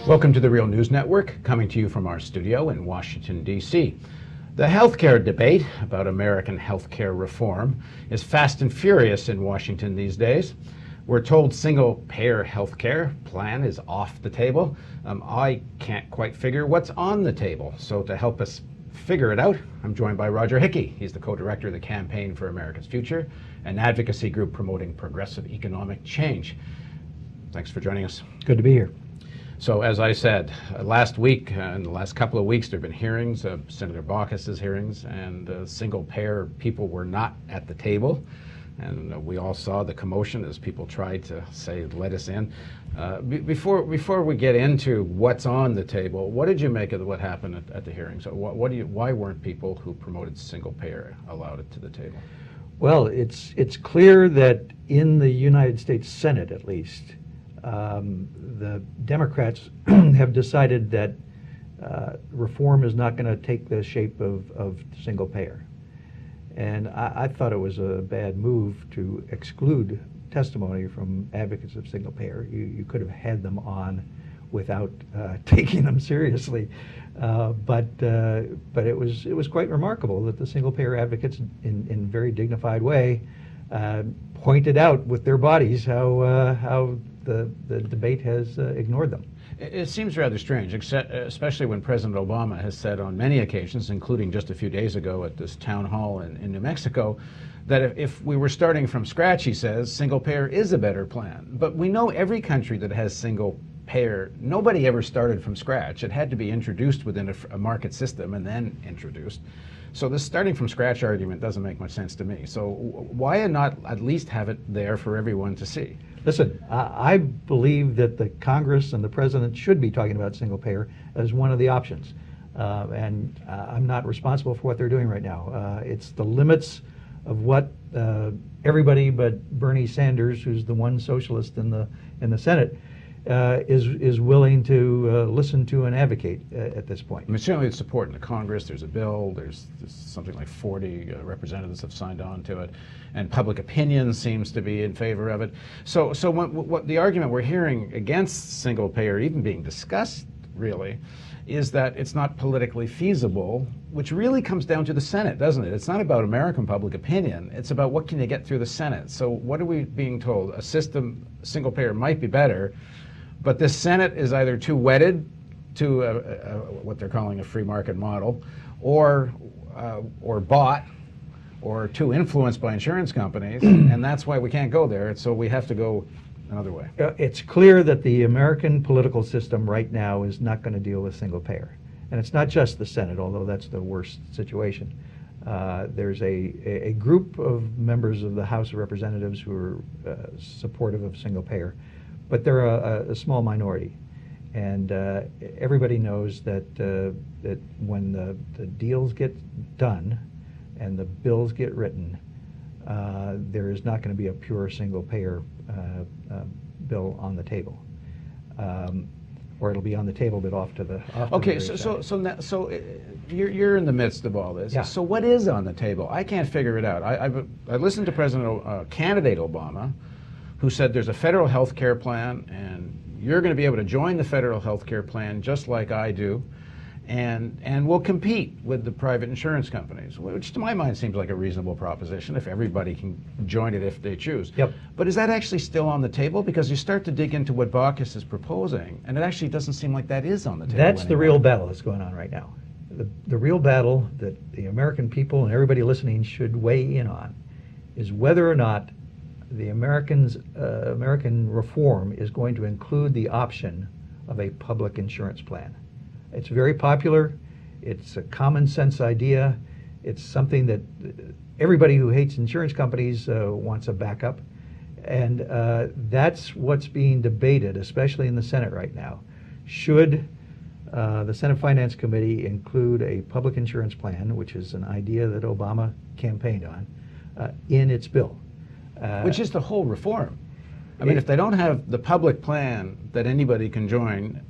Welcome to the Real News Network, coming to you from our studio in Washington, D.C. The healthcare debate about American healthcare reform is fast and furious in Washington these days. We're told single-payer healthcare plan is off the table. I can't quite figure what's on the table. So to help us figure it out, I'm joined by Roger Hickey. He's the co-director of the Campaign for America's Future, an advocacy group promoting progressive economic change. Thanks for joining us. Good to be here. So as I said, last week, in the last couple of weeks, there have been hearings, Senator Baucus's hearings, and single-payer people were not at the table. And we all saw the commotion as people tried to say, let us in. Before we get into what's on the table, what did you make of what happened at the hearings? Why weren't people who promoted single-payer allowed it to the table? Well, it's clear that in the United States Senate, at least, the Democrats have decided that reform is not going to take the shape of single payer. And I thought it was a bad move to exclude testimony from advocates of single payer. You could have had them on without taking them seriously. But it was quite remarkable that the single payer advocates, in a very dignified way, pointed out with their bodies how the debate has ignored them. It seems rather strange, especially when President Obama has said on many occasions, including just a few days ago at this town hall in New Mexico, that if we were starting from scratch, he says, single payer is a better plan. But we know every country that has single payer, nobody ever started from scratch. It had to be introduced within a market system and then introduced. So this starting from scratch argument doesn't make much sense to me. So why not at least have it there for everyone to see? Listen, I believe that the Congress and the President should be talking about single payer as one of the options. And I'm not responsible for what they're doing right now. It's the limits of what everybody but Bernie Sanders, who's the one socialist in the Senate, is willing to listen to and advocate at this point. I mean, certainly it's support in the Congress. There's a bill. There's something like 40 representatives have signed on to it, and public opinion seems to be in favor of it. So what the argument we're hearing against single payer even being discussed really is that it's not politically feasible, which really comes down to the Senate, doesn't it? It's not about American public opinion. It's about what can you get through the Senate. So what are we being told? A system, single payer, might be better, but the Senate is either too wedded to what they're calling a free market model, or bought, or too influenced by insurance companies, and that's why we can't go there. So we have to go another way. It's clear that the American political system right now is not going to deal with single payer. And it's not just the Senate, although that's the worst situation. There's a group of members of the House of Representatives who are supportive of single payer, but they're a small minority. And everybody knows that that when the deals get done and the bills get written, there is not going to be a pure single payer bill on the table, or it'll be on the table but off to the okay. So you're in the midst of all this. Yeah. So what is on the table? I can't figure it out. I listened to candidate Obama, who said there's a federal health care plan and you're going to be able to join the federal health care plan just like I do, and we'll compete with the private insurance companies, which to my mind seems like a reasonable proposition if everybody can join it if they choose. Yep. But is that actually still on the table? Because you start to dig into what Baucus is proposing, and it actually doesn't seem like that is on the table That's anymore. the real battle that's going on right now. The real battle that the American people and everybody listening should weigh in on is whether or not the American reform is going to include the option of a public insurance plan. It's very popular. It's a common sense idea. It's something that everybody who hates insurance companies wants a backup. And that's what's being debated, especially in the Senate right now. Should the Senate Finance Committee include a public insurance plan, which is an idea that Obama campaigned on, in its bill? Which is the whole reform. I mean, if they don't have the public plan that anybody can join,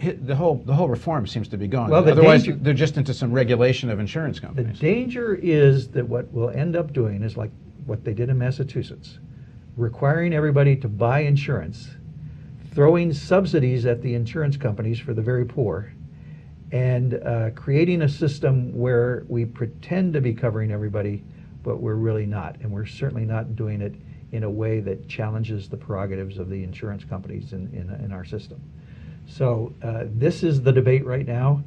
the whole reform seems to be gone. Well, otherwise, they're just into some regulation of insurance The companies. danger is that what we'll end up doing is like what they did in Massachusetts, requiring everybody to buy insurance throwing subsidies at the insurance companies for the very poor, and creating a system where we pretend to be covering everybody, but we're really not. And we're certainly not doing it in a way that challenges the prerogatives of the insurance companies in our system. So this is the debate right now.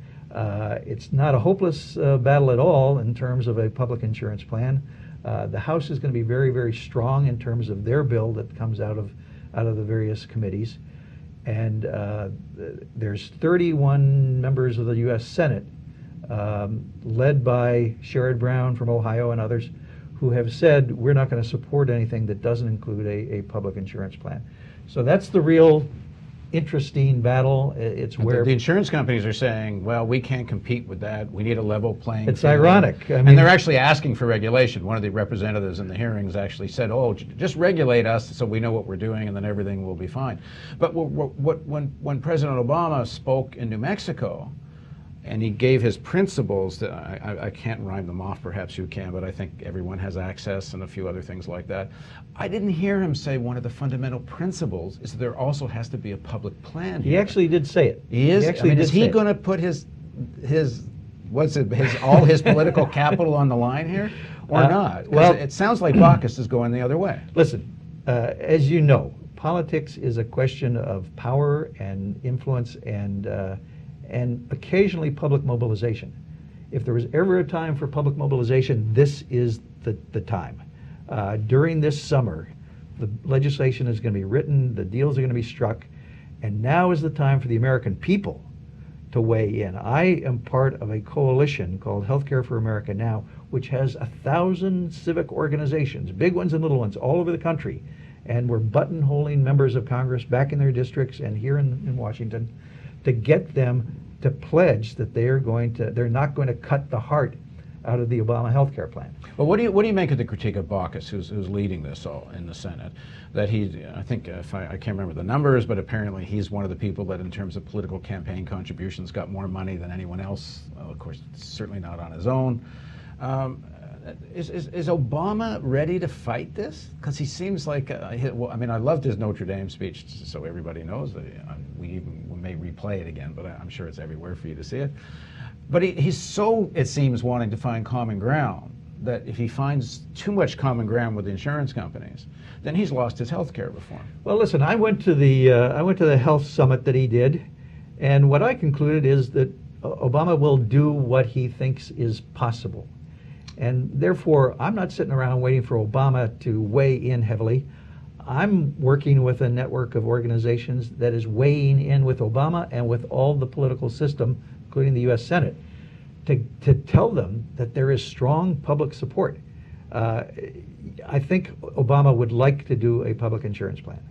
It's not a hopeless battle at all in terms of a public insurance plan. The House is going to be very, very strong in terms of their bill that comes out of the various committees. And there's 31 members of the U.S. Senate, led by Sherrod Brown from Ohio and others, who have said we're not going to support anything that doesn't include a public insurance plan. So that's the real interesting battle. It's where the insurance companies are saying, well, we can't compete with that. We need a level playing field. It's ironic. I mean, and they're actually asking for regulation. One of the representatives in the hearings actually said, oh, just regulate us so we know what we're doing and then everything will be fine. But when President Obama spoke in New Mexico, and he gave his principles, that I can't rhyme them off, perhaps you can, but I think everyone has access and a few other things like that. I didn't hear him say one of the fundamental principles is that there also has to be a public plan here. He actually did say it. He is? Is he going to put his all his political capital on the line here or not? Well, it sounds like Baucus is going the other way. Listen, as you know, politics is a question of power and influence and occasionally public mobilization. If there was ever a time for public mobilization, this is the time. During this summer, the legislation is going to be written, the deals are going to be struck, and now is the time for the American people to weigh in. I am part of a coalition called Healthcare for America Now, which has 1,000 civic organizations, big ones and little ones, all over the country. And we're buttonholing members of Congress back in their districts and here in Washington to get them to pledge that they're not going to cut the heart out of the Obama health care plan. Well, what do you make of the critique of Baucus, who's leading this all in the Senate? That I think, I can't remember the numbers, but apparently he's one of the people that in terms of political campaign contributions got more money than anyone else. Well, of course, certainly not on his own. Is Obama ready to fight this? Because he seems like, I loved his Notre Dame speech, so everybody knows. We may replay it again, but I'm sure it's everywhere for you to see it. But he's so, it seems, wanting to find common ground that if he finds too much common ground with the insurance companies, then he's lost his health care reform. Well, listen, I went to the health summit that he did, and what I concluded is that Obama will do what he thinks is possible. And therefore, I'm not sitting around waiting for Obama to weigh in heavily. I'm working with a network of organizations that is weighing in with Obama and with all the political system, including the U.S. Senate, to tell them that there is strong public support. I think Obama would like to do a public insurance plan.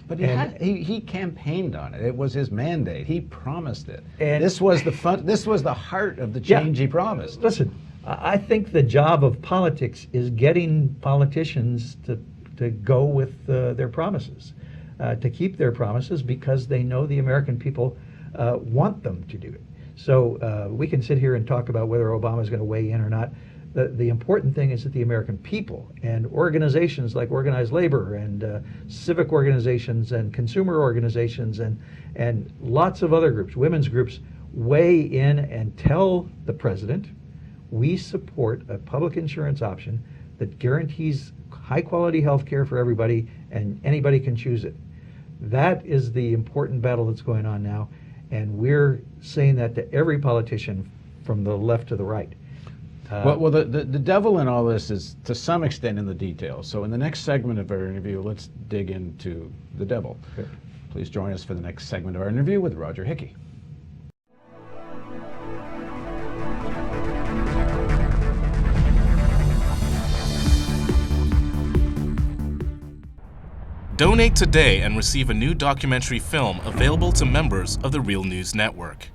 But he campaigned on it. It was his mandate. He promised it. And this was the heart of the change he promised. Listen, I think the job of politics is getting politicians to go with their promises, to keep their promises because they know the American people want them to do it. So we can sit here and talk about whether Obama is going to weigh in or not. The important thing is that the American people and organizations like organized labor and civic organizations and consumer organizations and lots of other groups, women's groups, weigh in and tell the president, we support a public insurance option that guarantees high quality health care for everybody and anybody can choose it. That is the important battle that's going on now, and we're saying that to every politician from the left to the right. Well, the devil in all this is to some extent in the details. So in the next segment of our interview, let's dig into the devil. Okay. Please join us for the next segment of our interview with Roger Hickey. Donate today and receive a new documentary film available to members of the Real News Network.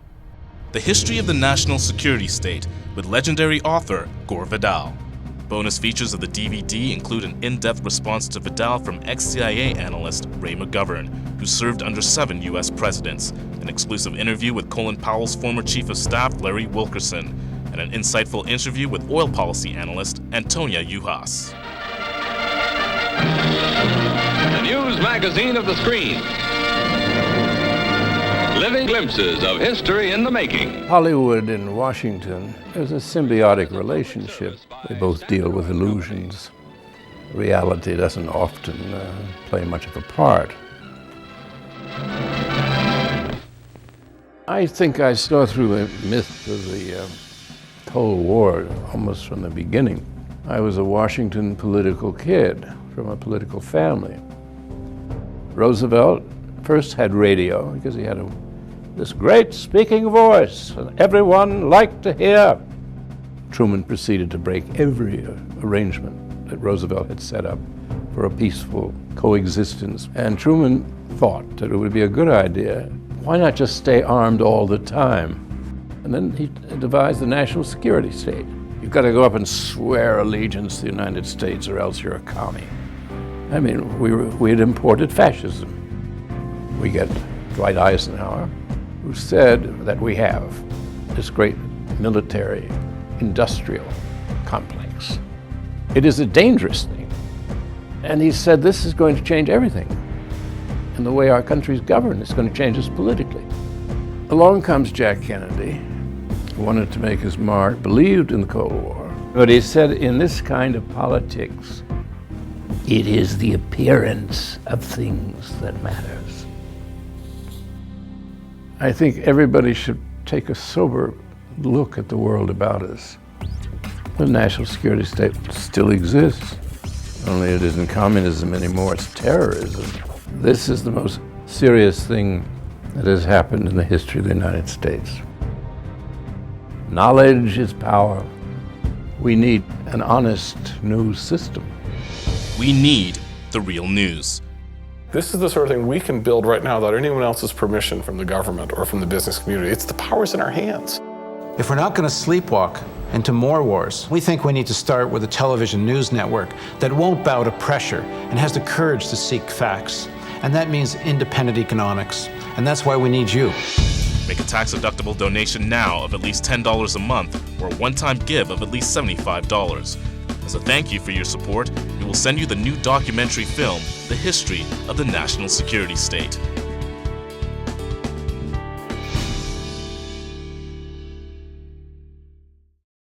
The History of the National Security State with legendary author Gore Vidal. Bonus features of the DVD include an in-depth response to Vidal from ex-CIA analyst Ray McGovern, who served under 7 U.S. presidents, an exclusive interview with Colin Powell's former Chief of Staff Larry Wilkerson, and an insightful interview with oil policy analyst Antonia Juhas. The news magazine of the screen. Living glimpses of history in the making. Hollywood and Washington, there's a symbiotic relationship. They both deal with illusions. Reality doesn't often play much of a part. I think I saw through the myth of the Cold War almost from the beginning. I was a Washington political kid from a political family. Roosevelt first had radio because he had this great speaking voice and everyone liked to hear. Truman proceeded to break every arrangement that Roosevelt had set up for a peaceful coexistence. And Truman thought that it would be a good idea. Why not just stay armed all the time? And then he devised the national security state. You've got to go up and swear allegiance to the United States or else you're a commie. I mean, we had imported fascism. We get Dwight Eisenhower, who said that we have this great military industrial complex. It is a dangerous thing. And he said this is going to change everything. And the way our country's governed is going to change us politically. Along comes Jack Kennedy, who wanted to make his mark, believed in the Cold War. But he said, in this kind of politics, it is the appearance of things that matters. I think everybody should take a sober look at the world about us. The national security state still exists, only it isn't communism anymore, it's terrorism. This is the most serious thing that has happened in the history of the United States. Knowledge is power. We need an honest news system. We need the real news. This is the sort of thing we can build right now without anyone else's permission from the government or from the business community. It's the powers in our hands. If we're not going to sleepwalk into more wars, we think we need to start with a television news network that won't bow to pressure and has the courage to seek facts. And that means independent economics. And that's why we need you. Make a tax-deductible donation now of at least $10 a month or a one-time give of at least $75. As a thank you for your support, we will send you the new documentary film, The History of the National Security State.